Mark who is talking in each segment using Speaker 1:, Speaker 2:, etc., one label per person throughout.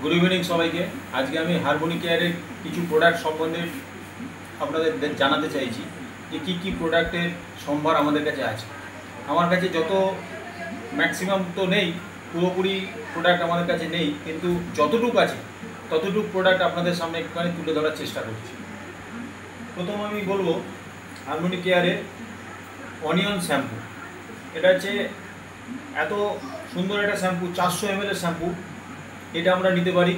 Speaker 1: Good evening सबाइके आज के आमी हारमोनी केयारे किछु प्रोडक्ट सम्बन्धे आपनादेर जानाते चाइछि जे की प्रोडक्टेर सम्भार आमादेर काछे आछे। आमार काछे जत मैक्सिमाम तो नेই पुरोपुरी प्रोडक्ट आमादेर काछे नेই किन्तु যতটুকু আছে ততটুকু प्रोडक्ट आपनादेर सामने एकटुखानि तुले धरार चेष्टा करछि। प्रथम आमी बोलबो हारमोनी केयारे अनियन शैम्पू। এটা হচ্ছে এত সুন্দর একটা শ্যাম্পু 400 ml এর শ্যাম্পু। এটা আমরা নিতে পারি,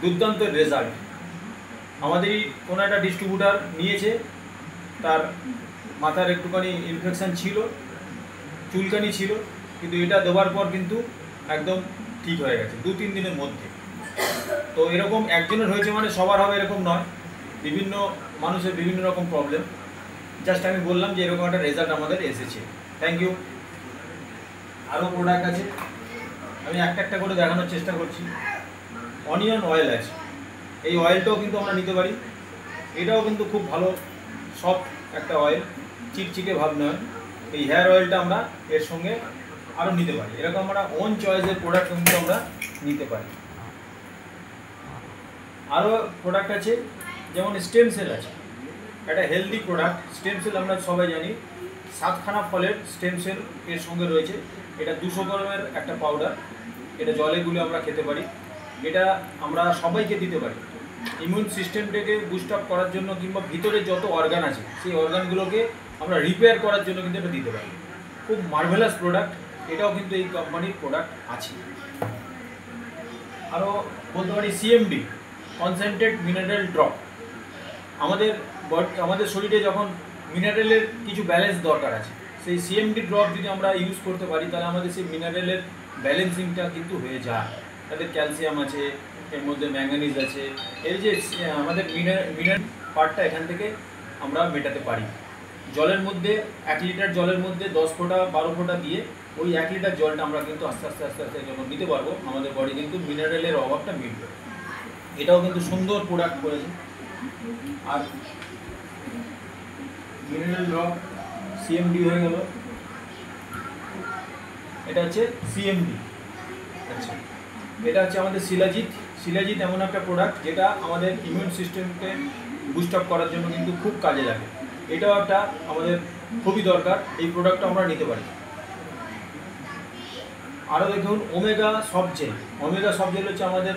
Speaker 1: দুর্দান্ত রেজাল্ট। আমাদেরই কোনো একটা ডিস্ট্রিবিউটার নিয়েছে, তার মাথার একটুখানি ইনফেকশন ছিল, চুলকানি ছিল, কিন্তু এটা দেওয়ার পর কিন্তু একদম ঠিক হয়ে গেছে 2-3 দিনের মধ্যে। তো এরকম একজনের হয়েছে মানে সবার হবে এরকম নয়, বিভিন্ন মানুষের বিভিন্ন রকম প্রবলেম। জাস্ট আমি বললাম যে এরকম একটা রেজাল্ট আমাদের এসেছে। Thank you. আরও প্রোডাক্ট আছে, আমি একটা একটা করে দেখানোর চেষ্টা করছি। অনিয়ন অয়েল আছে, এই অয়েলটাও কিন্তু আমরা নিতে পারি। এটাও কিন্তু খুব ভালো সফট একটা অয়েল, চিকচিকে ভাব নয়। এই হেয়ার অয়েলটা আমরা এর সঙ্গে আরও নিতে পারি। এরকম আমরা ওন চয়েসের প্রোডাক্ট কিন্তু আমরা নিতে পারি। আরও প্রোডাক্ট আছে, যেমন স্টেম সেল আছে, একটা হেলদি প্রোডাক্ট। স্টেম সেল আমরা সবাই জানি 7খানা ফলের স্টেম সেল এর সঙ্গে রয়েছে। এটা 200 গ্রামের একটা পাউডার, এটা জলে গুলে আমরা খেতে পারি। এটা আমরা সবাইকে দিতে পারি ইমিউন সিস্টেমটাকে বুস্ট আপ করার জন্য, কিংবা ভিতরে যত অর্গান আছে সেই অর্গানগুলোকে আমরা রিপেয়ার করার জন্য কিন্তু এটা দিতে পারি। খুব মার্ভেলাস প্রোডাক্ট, এটাও কিন্তু এই কোম্পানির প্রোডাক্ট আছে। আরও বলতে পারি সিএমডি, কনসেন্ট্রেট মিনারেল ড্রপ। আমাদের শরীরে যখন মিনারেলের কিছু ব্যালেন্স দরকার আছে, সেই সিএমডি ড্রপ যদি আমরা ইউজ করতে পারি তাহলে আমাদের সেই মিনারেলের ব্যালেন্সিংটা কিন্তু হয়ে যায়। তাদের ক্যালসিয়াম আছে, এর মধ্যে ম্যাঙ্গানিজ আছে। এর যে আমাদের মিনারেল পার্টটা এখান থেকে আমরা মেটাতে পারি। জলের মধ্যে 1 লিটার জলের মধ্যে 10 ফোঁটা 12 ফোঁটা দিয়ে ওই 1 লিটার জলটা আমরা কিন্তু আস্তে আস্তে যখন নিতে পারবো, আমাদের বডি কিন্তু মিনারেলের অভাবটা মিটবে। এটাও কিন্তু সুন্দর প্রোডাক্ট করেছে। আর মিনারেল ড্রপ সিএমডি হয়ে গেল, এটা হচ্ছে সিএমডি। আচ্ছা, এটা হচ্ছে আমাদের শিলাজিৎ। শিলাজিৎ এমন একটা প্রোডাক্ট যেটা আমাদের ইমিউন সিস্টেমকে বুস্ট আপ করার জন্য কিন্তু খুব কাজে লাগে। এটাও একটা আমাদের খুবই দরকার, এই প্রোডাক্টটা আমরা নিতে পারি। আরও দেখুন Omega soft gel. Omega soft gel হচ্ছে আমাদের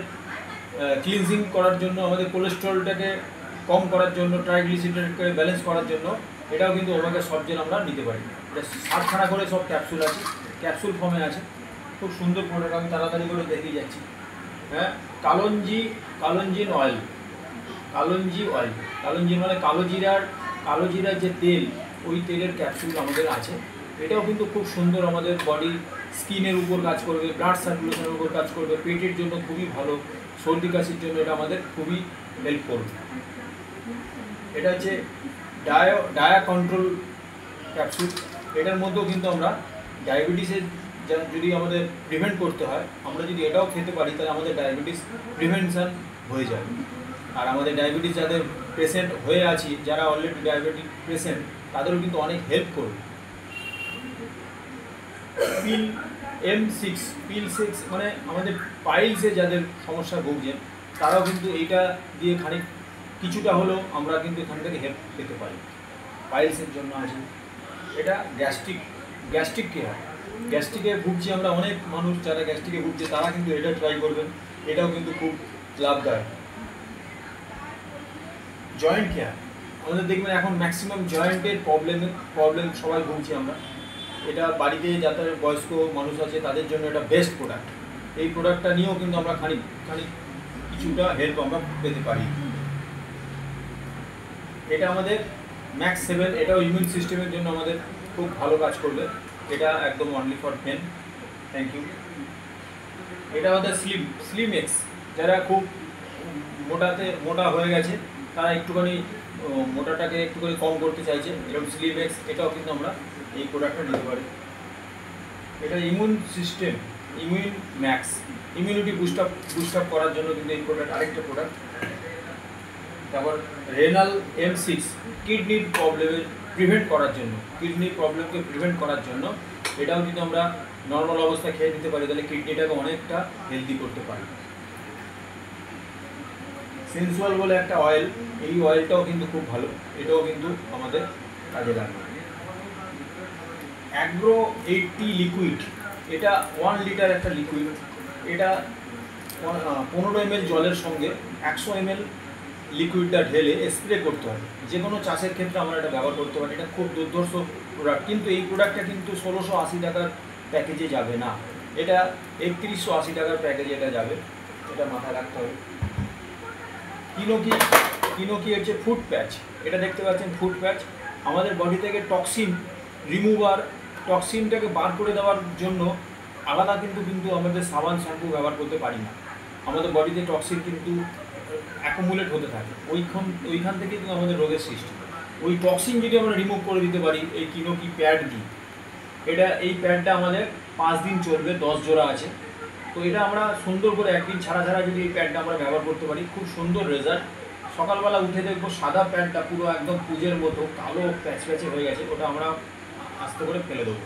Speaker 1: ক্লিনজিং করার জন্য, আমাদের কোলেস্ট্রলটাকে কম করার জন্য, ট্রাইগ্লিসারাইডকে ব্যালেন্স করার জন্য। এটাও কিন্তু ওমেগা সফট জেল আমরা নিতে পারি। এটা 7খানা করে সব ক্যাপসুল আছে, ক্যাপসুল ফর্মে আছে। খুব সুন্দর প্রোডাক্ট, আমি তাড়াতাড়ি করে দেখিয়ে যাচ্ছি। হ্যাঁ, কালঞ্জিন অয়েল। কালঞ্জি মানে কালো জিরার যে তেল, ওই তেলের ক্যাপসুল আমাদের আছে। এটাও কিন্তু খুব সুন্দর, আমাদের বডি স্কিনের উপর কাজ করবে, ব্লাড সার্কুলেশনের উপর কাজ করবে, পেটের জন্য খুবই ভালো, সর্দি কাশির জন্য এটা আমাদের খুবই হেল্প করবে। এটা হচ্ছে ডায়া কন্ট্রোল ক্যাপসুল। এটার মধ্যেও কিন্তু আমরা ডায়াবেটিসের যদি আমাদের প্রিভেন্ট করতে হয়, আমরা যদি এটাও খেতে পারি তাহলে আমাদের ডায়াবেটিস প্রিভেনশন হয়ে যাবে। আর আমাদের ডায়াবেটিস যাদের পেশেন্ট হয়ে আছি, যারা অলরেডি ডায়াবেটিক পেশেন্ট, তাদেরও কিন্তু অনেক হেল্প করবে। পিল M6 মানে আমাদের পাইলসে যাদের সমস্যা ভুগছেন, তারাও কিন্তু এইটা দিয়ে খানিক কিছুটা হলেও আমরা কিন্তু এখান থেকে হেল্প পেতে পারি। পাইলসের জন্য আছে। এটা গ্যাস্ট্রিক কেয়ার। গ্যাস্ট্রিকে ভুগছি আমরা, অনেক মানুষ যারা গ্যাস্ট্রিকে ভুগছে তারা কিন্তু এটা ট্রাই করবেন, এটাও কিন্তু খুব লাভদায়ক। জয়েন্ট কেয়ার, আমাদের দেখবেন এখন ম্যাক্সিমাম জয়েন্টের প্রবলেম সবাই ভুগছি আমরা। এটা বাড়িতে যাদের বয়স্ক মানুষ আছে তাদের জন্য এটা বেস্ট প্রোডাক্ট। এই প্রোডাক্টটা নিয়েও কিন্তু আমরা খানিক কিছুটা হেল্প আমরা পেতে পারি। এটা আমাদের ম্যাক্স 7, এটাও ইমিউন সিস্টেমের জন্য আমাদের খুব ভালো কাজ করবে। এটা একদম only for men. Thank you. এটা আমাদের স্লিম এক্স, যারা খুব মোটা হয়ে গেছে, তারা একটুখানি মোটাটাকে একটুখানি কম করতে চাইছে, এরকম স্লিম এক্স, এটাও কিন্তু আমরা এই প্রোডাক্টটা নিতে পারি। এটা immune max, immunity boost up করার জন্য কিন্তু এই প্রোডাক্ট আরেকটা প্রোডাক্ট। তারপর রেনাল M6, কিডনির প্রবলেমকে প্রিভেন্ট করার জন্য এটাও যদি আমরা নর্মাল অবস্থায় খেয়ে নিতে পারি তাহলে কিডনিটাকে অনেকটা হেলদি করতে পারি। সেন্সুয়াল বলে একটা অয়েল, এই অয়েলটাও কিন্তু খুব ভালো, এটাও কিন্তু আমাদের কাজে লাগবে। অ্যাগ্রো 80 লিকুইড, এটা 1 লিটার একটা লিকুইড, এটা 15 ml জলের সঙ্গে 100 ml লিকুইডটা ঢেলে স্প্রে করতে হবে। যে কোনো চাষের ক্ষেত্রে আমরা এটা ব্যবহার করতে পারি, এটা খুব দুর্ধর্ষ প্রোডাক্ট। কিন্তু এই প্রোডাক্টটা কিন্তু 1680 টাকার প্যাকেজে যাবে না, এটা 3180 টাকার প্যাকেজে এটা যাবে, এটা মাথায় রাখতে হবে। কিনোকি হচ্ছে ফুড প্যাচ, এটা দেখতে পাচ্ছেন ফুড প্যাচ, আমাদের বডি থেকে টক্সিন রিমুভার, টক্সিনটাকে বার করে দেওয়ার জন্য আলাদা কিন্তু আমাদের সাবান শ্যাম্পু ব্যবহার করতে পারি না। আমাদের বডিতে টক্সিন কিন্তু অ্যাকুমুলেট হতে থাকে, ওইখান থেকে কিন্তু আমাদের রোগের সৃষ্টি। ওই টক্সিন যদি আমরা রিমুভ করে দিতে পারি এই কিনোকি প্যাড দিয়ে, এই প্যাডটা আমাদের 5 দিন চলবে, 10 জোড়া আছে। তো এটা আমরা সুন্দর করে একদিন ছাড়া ছাড়া যদি এই প্যাডটা আমরা ব্যবহার করতে পারি, খুব সুন্দর রেজাল্ট। সকালবেলা উঠে দেখবো সাদা প্যাডটা পুরো একদম পুজের মতো কালো প্যাচে হয়ে গেছে, ওটা আমরা আস্তে করে ফেলে দেবো।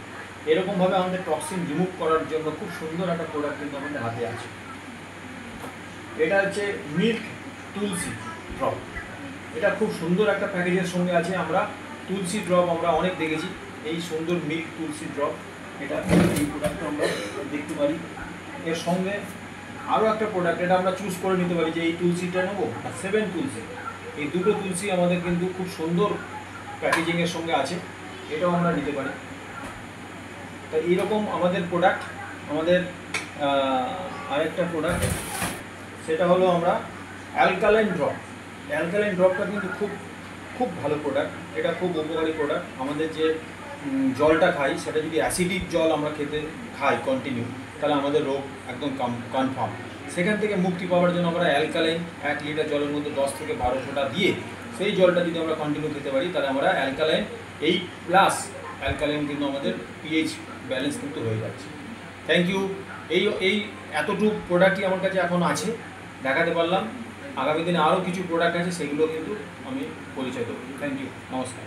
Speaker 1: এরকমভাবে আমাদের টক্সিন রিমুভ করার জন্য খুব সুন্দর একটা প্রোডাক্ট কিন্তু আমাদের হাতে আছে। এটা হচ্ছে মিল্ক তুলসী ড্রপ, এটা খুব সুন্দর একটা প্যাকেজের সঙ্গে আছে। আমরা তুলসী ড্রপ আমরা অনেক দেখেছি, এই সুন্দর মিল্ক তুলসী ড্রপ, এটা এই প্রোডাক্টটা আমরা দেখতে পারি। এর সঙ্গে আরও একটা প্রোডাক্ট, এটা আমরা চুজ করে নিতে পারি যে এই তুলসীটা নেবো আর 7 তুলসী, এই দুটো তুলসী আমাদের কিন্তু খুব সুন্দর প্যাকেজিংয়ের সঙ্গে আছে, এটাও আমরা নিতে পারি। তো এইরকম আমাদের প্রোডাক্ট, আমাদের আরেকটা প্রোডাক্ট সেটা হলো আমরা অ্যালকালাইন ড্রপ। অ্যালকালাইন ড্রপটা কিন্তু খুব ভালো প্রোডাক্ট, এটা খুব উপকারী প্রোডাক্ট। আমাদের যে জলটা খাই সেটা যদি অ্যাসিডিক জল আমরা খাই কন্টিনিউ, তাহলে আমাদের রোগ একদম কনফার্ম। সেখান থেকে মুক্তি পাওয়ার জন্য আমরা অ্যালকালাইন 1 লিটার জলের মধ্যে 10 থেকে 12 ফোঁটা দিয়ে সেই জলটা যদি আমরা কন্টিনিউ খেতে পারি, তাহলে আমরা অ্যালকালাইন 8+ অ্যালকালাইন কিন্তু আমাদের পিএইচ ব্যালেন্স কিন্তু হয়ে যাচ্ছে। Thank you. এই এতটুকু প্রোডাক্টই আমার কাছে এখন আছে, দেখাতে পারলাম। আগামী দিনে আরও কিছু প্রোডাক্ট আছে, সেগুলো কিন্তু আমি পরিচয় দেবো। থ্যাংক ইউ, নমস্কার।